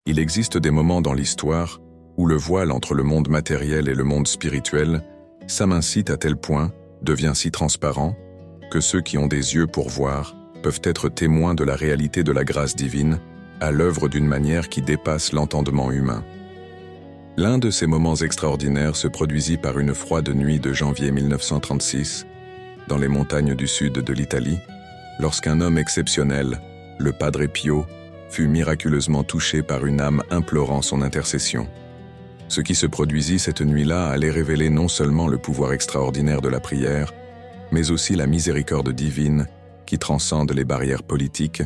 Il existe des moments dans l'histoire où le voile entre le monde matériel et le monde spirituel s'amincit à tel point, devient si transparent, que ceux qui ont des yeux pour voir peuvent être témoins de la réalité de la grâce divine, à l'œuvre d'une manière qui dépasse l'entendement humain. L'un de ces moments extraordinaires se produisit par une froide nuit de janvier 1936, dans les montagnes du sud de l'Italie, lorsqu'un homme exceptionnel, le Padre Pio, fut miraculeusement touché par une âme implorant son intercession. Ce qui se produisit cette nuit-là allait révéler non seulement le pouvoir extraordinaire de la prière, mais aussi la miséricorde divine qui transcende les barrières politiques,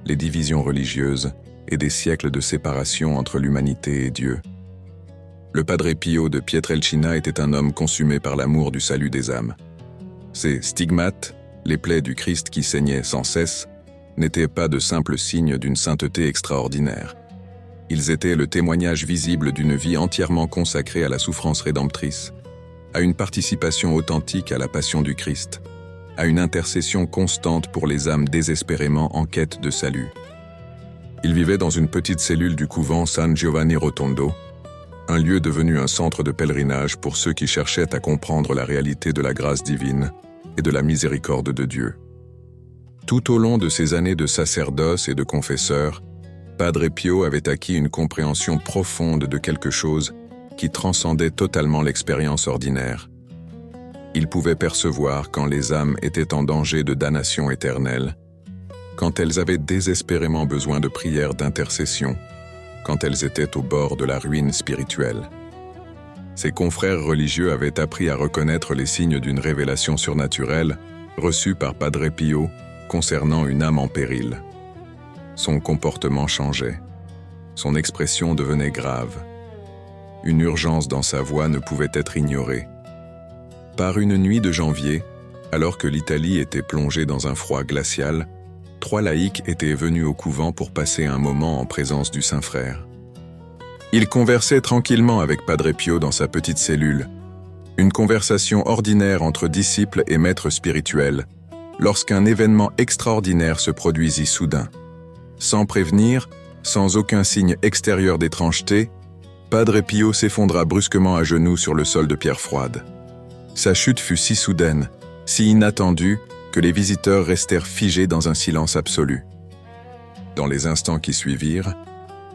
les divisions religieuses et des siècles de séparation entre l'humanité et Dieu. Le Padre Pio de Pietrelcina était un homme consumé par l'amour du salut des âmes. Ses stigmates, les plaies du Christ qui saignaient sans cesse, n'étaient pas de simples signes d'une sainteté extraordinaire. Ils étaient le témoignage visible d'une vie entièrement consacrée à la souffrance rédemptrice, à une participation authentique à la passion du Christ, à une intercession constante pour les âmes désespérément en quête de salut. Il vivait dans une petite cellule du couvent San Giovanni Rotondo, un lieu devenu un centre de pèlerinage pour ceux qui cherchaient à comprendre la réalité de la grâce divine et de la miséricorde de Dieu. Tout au long de ses années de sacerdoce et de confesseur, Padre Pio avait acquis une compréhension profonde de quelque chose qui transcendait totalement l'expérience ordinaire. Il pouvait percevoir quand les âmes étaient en danger de damnation éternelle, quand elles avaient désespérément besoin de prières d'intercession, quand elles étaient au bord de la ruine spirituelle. Ses confrères religieux avaient appris à reconnaître les signes d'une révélation surnaturelle reçue par Padre Pio concernant une âme en péril. Son comportement changeait. Son expression devenait grave. Une urgence dans sa voix ne pouvait être ignorée. Par une nuit de janvier, alors que l'Italie était plongée dans un froid glacial, 3 laïcs étaient venus au couvent pour passer un moment en présence du Saint-Frère. Ils conversaient tranquillement avec Padre Pio dans sa petite cellule, une conversation ordinaire entre disciples et maîtres spirituels, lorsqu'un événement extraordinaire se produisit soudain. Sans prévenir, sans aucun signe extérieur d'étrangeté, Padre Pio s'effondra brusquement à genoux sur le sol de pierre froide. Sa chute fut si soudaine, si inattendue, que les visiteurs restèrent figés dans un silence absolu. Dans les instants qui suivirent,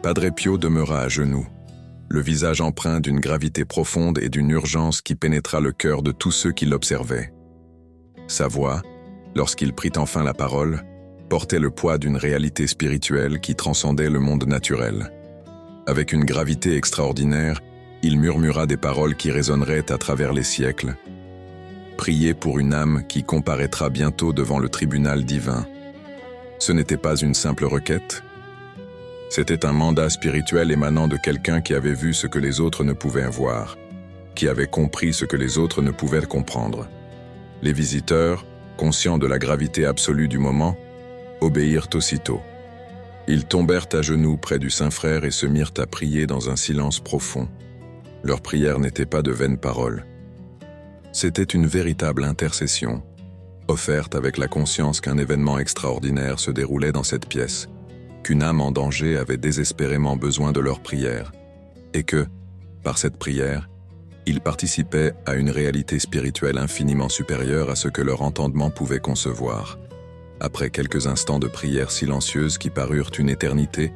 Padre Pio demeura à genoux, le visage empreint d'une gravité profonde et d'une urgence qui pénétra le cœur de tous ceux qui l'observaient. Sa voix, lorsqu'il prit enfin la parole, portait le poids d'une réalité spirituelle qui transcendait le monde naturel. Avec une gravité extraordinaire, il murmura des paroles qui résonneraient à travers les siècles. Priez pour une âme qui comparaîtra bientôt devant le tribunal divin. Ce n'était pas une simple requête. C'était un mandat spirituel émanant de quelqu'un qui avait vu ce que les autres ne pouvaient voir, qui avait compris ce que les autres ne pouvaient comprendre. Les visiteurs, conscients de la gravité absolue du moment, obéirent aussitôt. Ils tombèrent à genoux près du Saint-Frère et se mirent à prier dans un silence profond. Leur prière n'était pas de vaines paroles. C'était une véritable intercession, offerte avec la conscience qu'un événement extraordinaire se déroulait dans cette pièce, qu'une âme en danger avait désespérément besoin de leur prière, et que, par cette prière, ils participaient à une réalité spirituelle infiniment supérieure à ce que leur entendement pouvait concevoir. Après quelques instants de prière silencieuse qui parurent une éternité,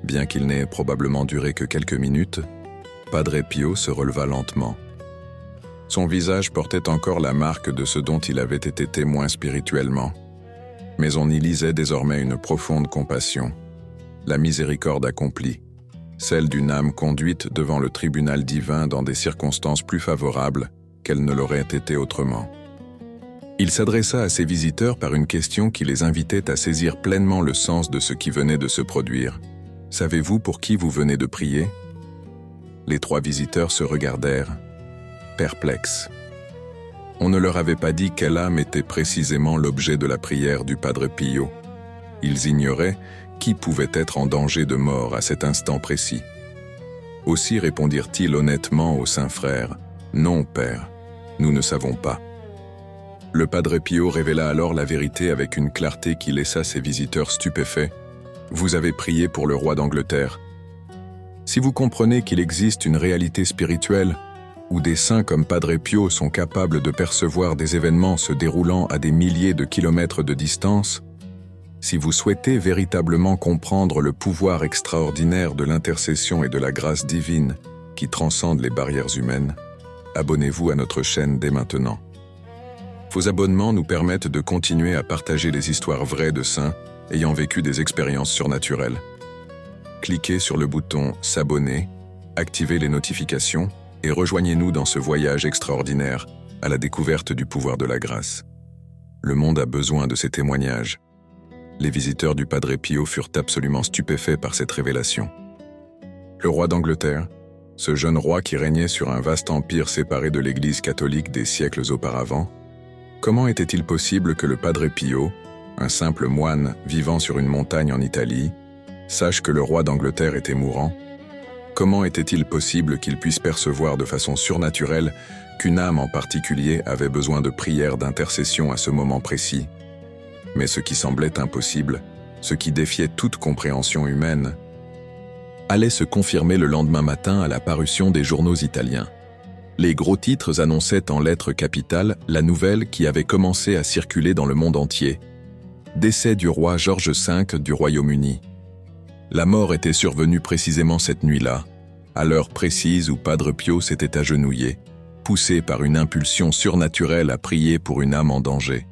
bien qu'il n'ait probablement duré que quelques minutes, Padre Pio se releva lentement. Son visage portait encore la marque de ce dont il avait été témoin spirituellement, mais on y lisait désormais une profonde compassion, la miséricorde accomplie, celle d'une âme conduite devant le tribunal divin dans des circonstances plus favorables qu'elles ne l'auraient été autrement. Il s'adressa à ses visiteurs par une question qui les invitait à saisir pleinement le sens de ce qui venait de se produire. « Savez-vous pour qui vous venez de prier ?» Les 3 visiteurs se regardèrent, perplexes. On ne leur avait pas dit quelle âme était précisément l'objet de la prière du Padre Pio. Ils ignoraient qui pouvait être en danger de mort à cet instant précis. Aussi répondirent-ils honnêtement au Saint-Frère, « Non, Père, nous ne savons pas. » Le Padre Pio révéla alors la vérité avec une clarté qui laissa ses visiteurs stupéfaits. « Vous avez prié pour le roi d'Angleterre. Si vous comprenez qu'il existe une réalité spirituelle, où des saints comme Padre Pio sont capables de percevoir des événements se déroulant à des milliers de kilomètres de distance, si vous souhaitez véritablement comprendre le pouvoir extraordinaire de l'intercession et de la grâce divine qui transcende les barrières humaines, abonnez-vous à notre chaîne dès maintenant. Vos abonnements nous permettent de continuer à partager les histoires vraies de saints ayant vécu des expériences surnaturelles. Cliquez sur le bouton « S'abonner », activez les notifications et rejoignez-nous dans ce voyage extraordinaire à la découverte du pouvoir de la grâce. Le monde a besoin de ces témoignages. Les visiteurs du Padre Pio furent absolument stupéfaits par cette révélation. Le roi d'Angleterre, ce jeune roi qui régnait sur un vaste empire séparé de l'Église catholique des siècles auparavant, comment était-il possible que le Padre Pio, un simple moine vivant sur une montagne en Italie, sache que le roi d'Angleterre était mourant? Comment était-il possible qu'il puisse percevoir de façon surnaturelle qu'une âme en particulier avait besoin de prières d'intercession à ce moment précis? Mais ce qui semblait impossible, ce qui défiait toute compréhension humaine, allait se confirmer le lendemain matin à la parution des journaux italiens. Les gros titres annonçaient en lettres capitales la nouvelle qui avait commencé à circuler dans le monde entier. Décès du roi George V du Royaume-Uni. La mort était survenue précisément cette nuit-là, à l'heure précise où Padre Pio s'était agenouillé, poussé par une impulsion surnaturelle à prier pour une âme en danger.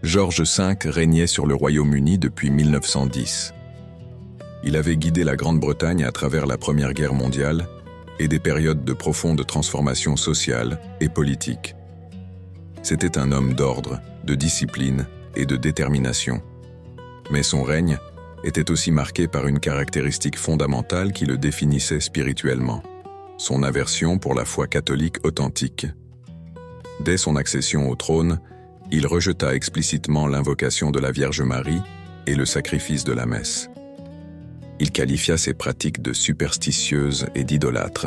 George V régnait sur le Royaume-Uni depuis 1910. Il avait guidé la Grande-Bretagne à travers la Première Guerre mondiale et des périodes de profonde transformation sociale et politique. C'était un homme d'ordre, de discipline et de détermination. Mais son règne était aussi marqué par une caractéristique fondamentale qui le définissait spirituellement, son aversion pour la foi catholique authentique. Dès son accession au trône, il rejeta explicitement l'invocation de la Vierge Marie et le sacrifice de la messe. Il qualifia ces pratiques de superstitieuses et d'idolâtres,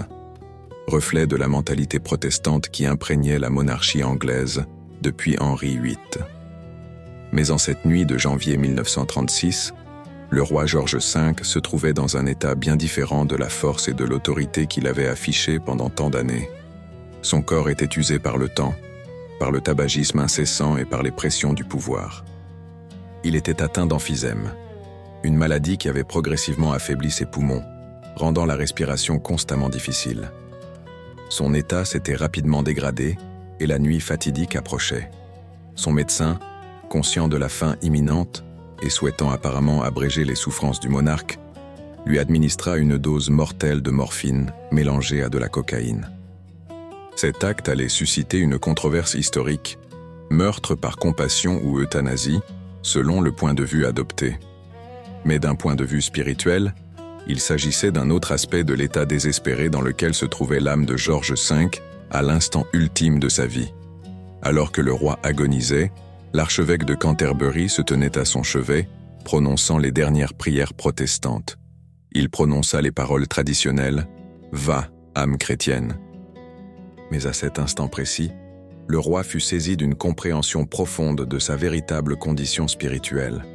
reflet de la mentalité protestante qui imprégnait la monarchie anglaise depuis Henri VIII. Mais en cette nuit de janvier 1936, le roi George V se trouvait dans un état bien différent de la force et de l'autorité qu'il avait affichée pendant tant d'années. Son corps était usé par le temps, par le tabagisme incessant et par les pressions du pouvoir. Il était atteint d'emphysème, une maladie qui avait progressivement affaibli ses poumons, rendant la respiration constamment difficile. Son état s'était rapidement dégradé et la nuit fatidique approchait. Son médecin, conscient de la fin imminente et souhaitant apparemment abréger les souffrances du monarque, lui administra une dose mortelle de morphine mélangée à de la cocaïne. Cet acte allait susciter une controverse historique, meurtre par compassion ou euthanasie, selon le point de vue adopté. Mais d'un point de vue spirituel, il s'agissait d'un autre aspect de l'état désespéré dans lequel se trouvait l'âme de George V à l'instant ultime de sa vie. Alors que le roi agonisait, l'archevêque de Canterbury se tenait à son chevet, prononçant les dernières prières protestantes. Il prononça les paroles traditionnelles « Va, âme chrétienne ». Mais à cet instant précis, le roi fut saisi d'une compréhension profonde de sa véritable condition spirituelle.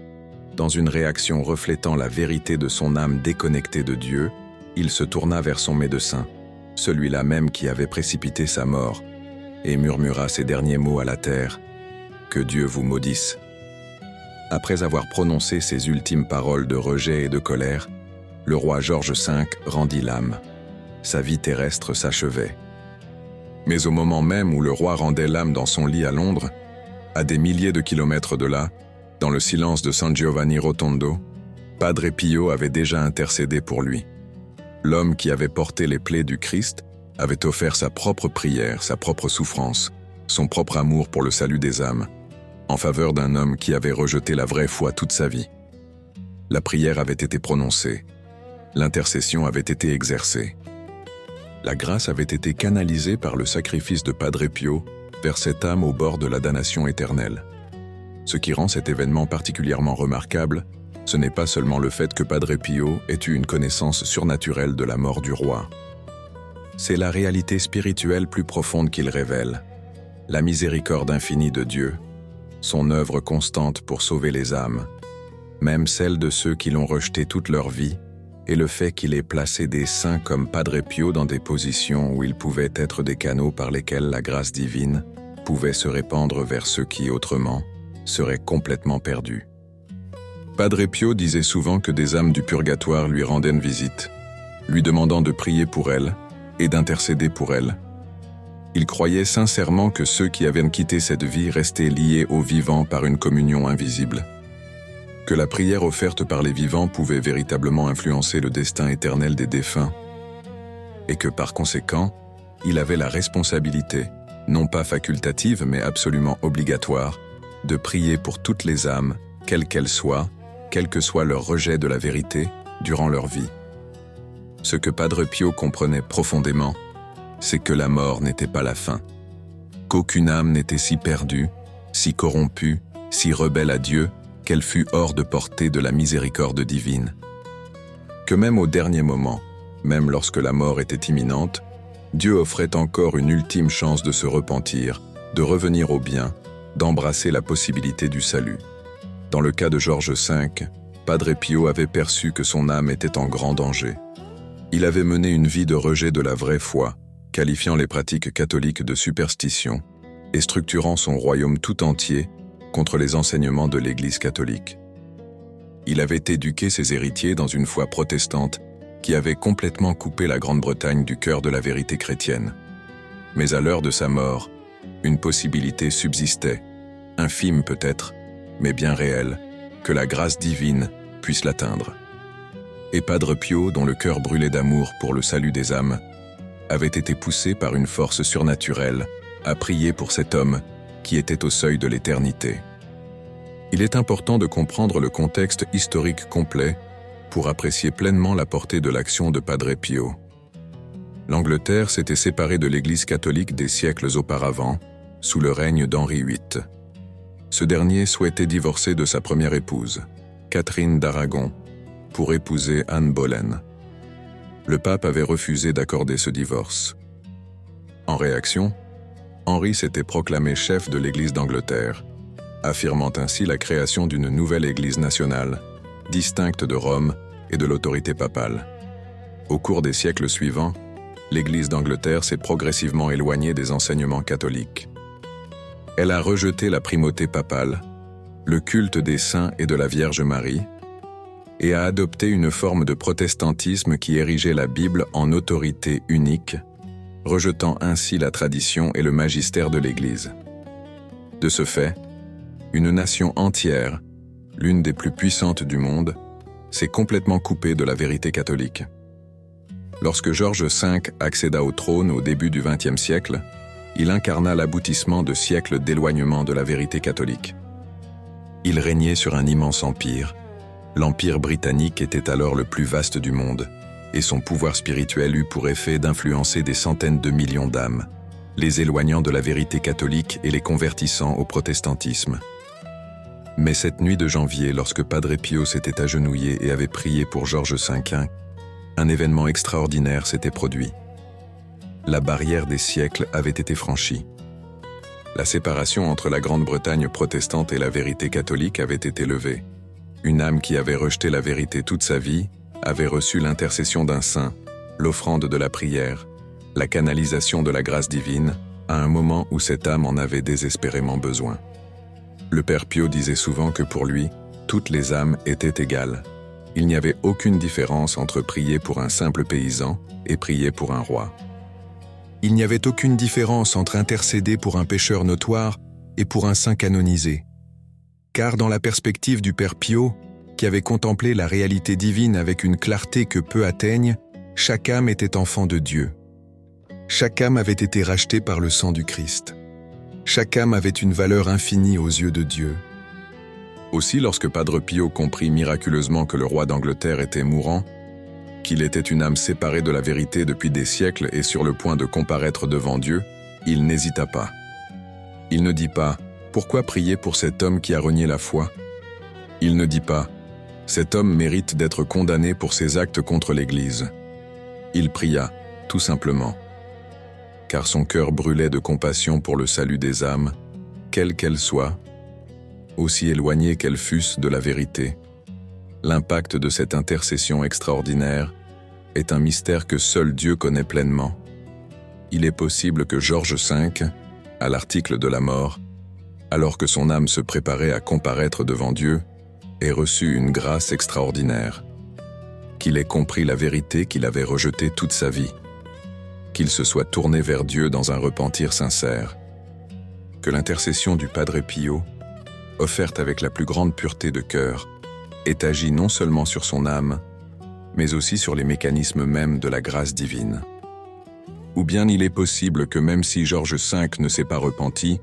Dans une réaction reflétant la vérité de son âme déconnectée de Dieu, il se tourna vers son médecin, celui-là même qui avait précipité sa mort, et murmura ces derniers mots à la terre: « Que Dieu vous maudisse ». Après avoir prononcé ces ultimes paroles de rejet et de colère, le roi George V rendit l'âme. Sa vie terrestre s'achevait. Mais au moment même où le roi rendait l'âme dans son lit à Londres, à des milliers de kilomètres de là, dans le silence de San Giovanni Rotondo, Padre Pio avait déjà intercédé pour lui. L'homme qui avait porté les plaies du Christ avait offert sa propre prière, sa propre souffrance, son propre amour pour le salut des âmes, en faveur d'un homme qui avait rejeté la vraie foi toute sa vie. La prière avait été prononcée, l'intercession avait été exercée. La grâce avait été canalisée par le sacrifice de Padre Pio vers cette âme au bord de la damnation éternelle. Ce qui rend cet événement particulièrement remarquable, ce n'est pas seulement le fait que Padre Pio ait eu une connaissance surnaturelle de la mort du roi. C'est la réalité spirituelle plus profonde qu'il révèle, la miséricorde infinie de Dieu, son œuvre constante pour sauver les âmes, même celles de ceux qui l'ont rejeté toute leur vie et le fait qu'il ait placé des saints comme Padre Pio dans des positions où ils pouvaient être des canaux par lesquels la grâce divine pouvait se répandre vers ceux qui, autrement, seraient complètement perdus. Padre Pio disait souvent que des âmes du purgatoire lui rendaient une visite, lui demandant de prier pour elles et d'intercéder pour elles. Il croyait sincèrement que ceux qui avaient quitté cette vie restaient liés aux vivants par une communion invisible, que la prière offerte par les vivants pouvait véritablement influencer le destin éternel des défunts, et que par conséquent, il avait la responsabilité, non pas facultative mais absolument obligatoire, de prier pour toutes les âmes, quelles qu'elles soient, quel que soit leur rejet de la vérité, durant leur vie. Ce que Padre Pio comprenait profondément, c'est que la mort n'était pas la fin, qu'aucune âme n'était si perdue, si corrompue, si rebelle à Dieu, qu'elle fût hors de portée de la miséricorde divine. Que même au dernier moment, même lorsque la mort était imminente, Dieu offrait encore une ultime chance de se repentir, de revenir au bien, d'embrasser la possibilité du salut. Dans le cas de George V, Padre Pio avait perçu que son âme était en grand danger. Il avait mené une vie de rejet de la vraie foi, qualifiant les pratiques catholiques de superstition et structurant son royaume tout entier contre les enseignements de l'Église catholique. Il avait éduqué ses héritiers dans une foi protestante qui avait complètement coupé la Grande-Bretagne du cœur de la vérité chrétienne. Mais à l'heure de sa mort, une possibilité subsistait, infime peut-être, mais bien réelle, que la grâce divine puisse l'atteindre. Et Padre Pio, dont le cœur brûlait d'amour pour le salut des âmes, avait été poussé par une force surnaturelle à prier pour cet homme qui était au seuil de l'éternité. Il est important de comprendre le contexte historique complet pour apprécier pleinement la portée de l'action de Padre Pio. L'Angleterre s'était séparée de l'Église catholique des siècles auparavant, sous le règne d'Henri VIII. Ce dernier souhaitait divorcer de sa première épouse, Catherine d'Aragon, pour épouser Anne Boleyn. Le pape avait refusé d'accorder ce divorce. En réaction, Henri s'était proclamé chef de l'Église d'Angleterre, affirmant ainsi la création d'une nouvelle Église nationale, distincte de Rome et de l'autorité papale. Au cours des siècles suivants, l'Église d'Angleterre s'est progressivement éloignée des enseignements catholiques. Elle a rejeté la primauté papale, le culte des saints et de la Vierge Marie, et a adopté une forme de protestantisme qui érigeait la Bible en autorité unique, rejetant ainsi la tradition et le magistère de l'Église. De ce fait, une nation entière, l'une des plus puissantes du monde, s'est complètement coupée de la vérité catholique. Lorsque George V accéda au trône au début du XXe siècle, il incarna l'aboutissement de siècles d'éloignement de la vérité catholique. Il régnait sur un immense empire. L'Empire britannique était alors le plus vaste du monde, et son pouvoir spirituel eut pour effet d'influencer des centaines de millions d'âmes, les éloignant de la vérité catholique et les convertissant au protestantisme. Mais cette nuit de janvier, lorsque Padre Pio s'était agenouillé et avait prié pour George V, un événement extraordinaire s'était produit. La barrière des siècles avait été franchie. La séparation entre la Grande-Bretagne protestante et la vérité catholique avait été levée. Une âme qui avait rejeté la vérité toute sa vie avait reçu l'intercession d'un saint, l'offrande de la prière, la canalisation de la grâce divine, à un moment où cette âme en avait désespérément besoin. Le Père Pio disait souvent que pour lui, toutes les âmes étaient égales. Il n'y avait aucune différence entre prier pour un simple paysan et prier pour un roi. Il n'y avait aucune différence entre intercéder pour un pécheur notoire et pour un saint canonisé. Car dans la perspective du Père Pio, qui avait contemplé la réalité divine avec une clarté que peu atteignent, chaque âme était enfant de Dieu. Chaque âme avait été rachetée par le sang du Christ. Chaque âme avait une valeur infinie aux yeux de Dieu. Aussi, lorsque Padre Pio comprit miraculeusement que le roi d'Angleterre était mourant, qu'il était une âme séparée de la vérité depuis des siècles et sur le point de comparaître devant Dieu, il n'hésita pas. Il ne dit pas « Pourquoi prier pour cet homme qui a renié la foi ?» Il ne dit pas « Cet homme mérite d'être condamné pour ses actes contre l'Église. » Il pria, tout simplement, car son cœur brûlait de compassion pour le salut des âmes, quelles qu'elles soient, aussi éloignées qu'elles fussent de la vérité. L'impact de cette intercession extraordinaire est un mystère que seul Dieu connaît pleinement. Il est possible que George V, à l'article de la mort, alors que son âme se préparait à comparaître devant Dieu, ait reçu une grâce extraordinaire, qu'il ait compris la vérité qu'il avait rejetée toute sa vie, qu'il se soit tourné vers Dieu dans un repentir sincère, que l'intercession du Padre Pio, offerte avec la plus grande pureté de cœur, ait agi non seulement sur son âme, mais aussi sur les mécanismes mêmes de la grâce divine. Ou bien il est possible que même si George V ne s'est pas repenti,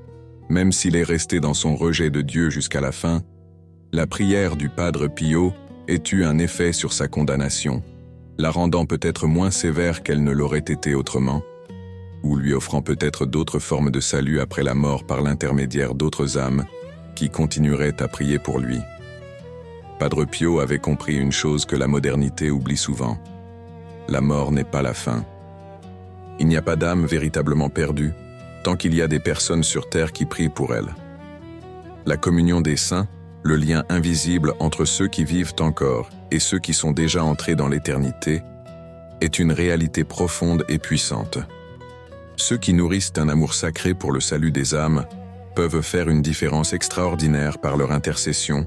même s'il est resté dans son rejet de Dieu jusqu'à la fin, la prière du Padre Pio ait eu un effet sur sa condamnation, la rendant peut-être moins sévère qu'elle ne l'aurait été autrement, ou lui offrant peut-être d'autres formes de salut après la mort par l'intermédiaire d'autres âmes qui continueraient à prier pour lui. Padre Pio avait compris une chose que la modernité oublie souvent. La mort n'est pas la fin. Il n'y a pas d'âme véritablement perdue, tant qu'il y a des personnes sur terre qui prient pour elle. La communion des saints, le lien invisible entre ceux qui vivent encore et ceux qui sont déjà entrés dans l'éternité, est une réalité profonde et puissante. Ceux qui nourrissent un amour sacré pour le salut des âmes peuvent faire une différence extraordinaire par leur intercession,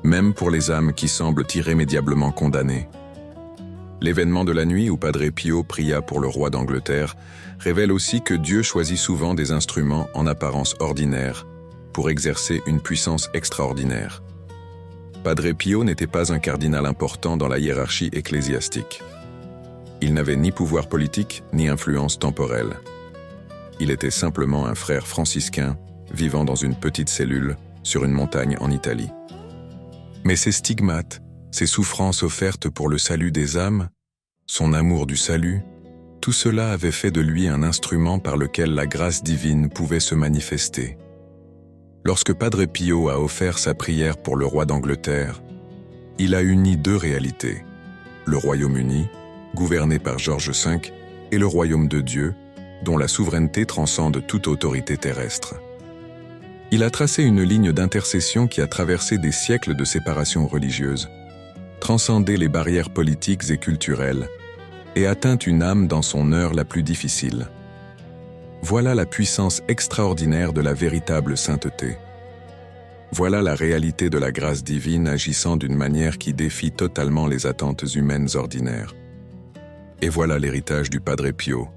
même pour les âmes qui semblent irrémédiablement condamnées. L'événement de la nuit où Padre Pio pria pour le roi d'Angleterre révèle aussi que Dieu choisit souvent des instruments en apparence ordinaires pour exercer une puissance extraordinaire. Padre Pio n'était pas un cardinal important dans la hiérarchie ecclésiastique. Il n'avait ni pouvoir politique ni influence temporelle. Il était simplement un frère franciscain vivant dans une petite cellule sur une montagne en Italie. Mais ses stigmates, ses souffrances offertes pour le salut des âmes, son amour du salut, tout cela avait fait de lui un instrument par lequel la grâce divine pouvait se manifester. Lorsque Padre Pio a offert sa prière pour le roi d'Angleterre, il a uni deux réalités, le Royaume-Uni, gouverné par George V, et le Royaume de Dieu, dont la souveraineté transcende toute autorité terrestre. Il a tracé une ligne d'intercession qui a traversé des siècles de séparation religieuse, transcendé les barrières politiques et culturelles, et atteint une âme dans son heure la plus difficile. Voilà la puissance extraordinaire de la véritable sainteté. Voilà la réalité de la grâce divine agissant d'une manière qui défie totalement les attentes humaines ordinaires. Et voilà l'héritage du Padre Pio,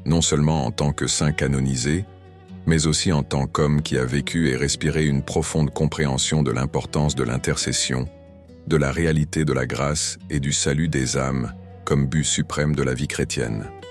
non seulement en tant que saint canonisé, mais aussi en tant qu'homme qui a vécu et respiré une profonde compréhension de l'importance de l'intercession, de la réalité de la grâce et du salut des âmes comme but suprême de la vie chrétienne.